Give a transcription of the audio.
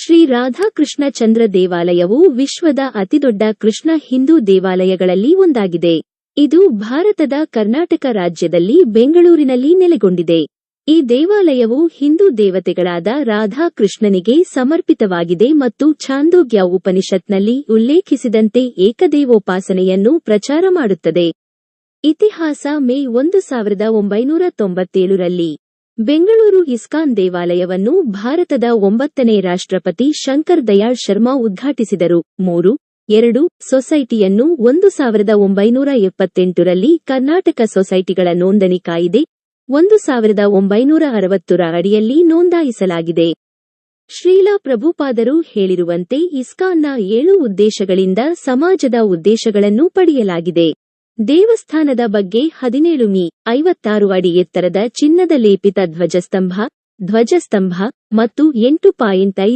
ಶ್ರೀ ರಾಧಾಕೃಷ್ಣ ಚಂದ್ರ ದೇವಾಲಯವು ವಿಶ್ವದ ಅತಿದೊಡ್ಡ ಕೃಷ್ಣ ಹಿಂದೂ ದೇವಾಲಯಗಳಲ್ಲಿ ಒಂದಾಗಿದೆ. ಇದು ಭಾರತದ ಕರ್ನಾಟಕ ರಾಜ್ಯದಲ್ಲಿ ಬೆಂಗಳೂರಿನಲ್ಲಿ ನೆಲೆಗೊಂಡಿದೆ. ಈ ದೇವಾಲಯವು ಹಿಂದೂ ದೇವತೆಗಳಾದ ರಾಧಾ ಕೃಷ್ಣನಿಗೆ ಸಮರ್ಪಿತವಾಗಿದೆ ಮತ್ತು ಛಾಂದೋಗ್ಯ ಉಪನಿಷತ್ನಲ್ಲಿ ಉಲ್ಲೇಖಿಸಿದಂತೆ ಏಕದೇವೋಪಾಸನೆಯನ್ನು ಪ್ರಚಾರ ಮಾಡುತ್ತದೆ. ಇತಿಹಾಸ ಮೇ 1997 ರಲ್ಲಿ ಬೆಂಗಳೂರು ಇಸ್ಕಾನ್ ದೇವಾಲಯವನ್ನು ಭಾರತದ 9ನೇ ರಾಷ್ಟ್ರಪತಿ ಶಂಕರ್ ದಯಾಳ್ ಶರ್ಮಾ ಉದ್ಘಾಟಿಸಿದರು. 3.2 ಸೊಸೈಟಿಯನ್ನು 1978 ರಲ್ಲಿ ಕರ್ನಾಟಕ ಸೊಸೈಟಿಗಳ ನೋಂದಣಿ ಕಾಯಿದೆ 1960 ರ ಅಡಿಯಲ್ಲಿ ನೋಂದಾಯಿಸಲಾಗಿದೆ. ಶ್ರೀಲ ಪ್ರಭುಪಾದರು ಹೇಳಿರುವಂತೆ ಇಸ್ಕಾನ್ನ 7 ಉದ್ದೇಶಗಳಿಂದ ಸಮಾಜದ ಉದ್ದೇಶಗಳನ್ನು ಪಡೆಯಲಾಗಿದೆ. ದೇವಸ್ಥಾನದ ಬಗ್ಗೆ 17 ಮೀ. 56 ಅಡಿ ಎತ್ತರದ ಚಿನ್ನದ ಲೇಪಿತ ಧ್ವಜಸ್ತಂಭ ಮತ್ತು 8.5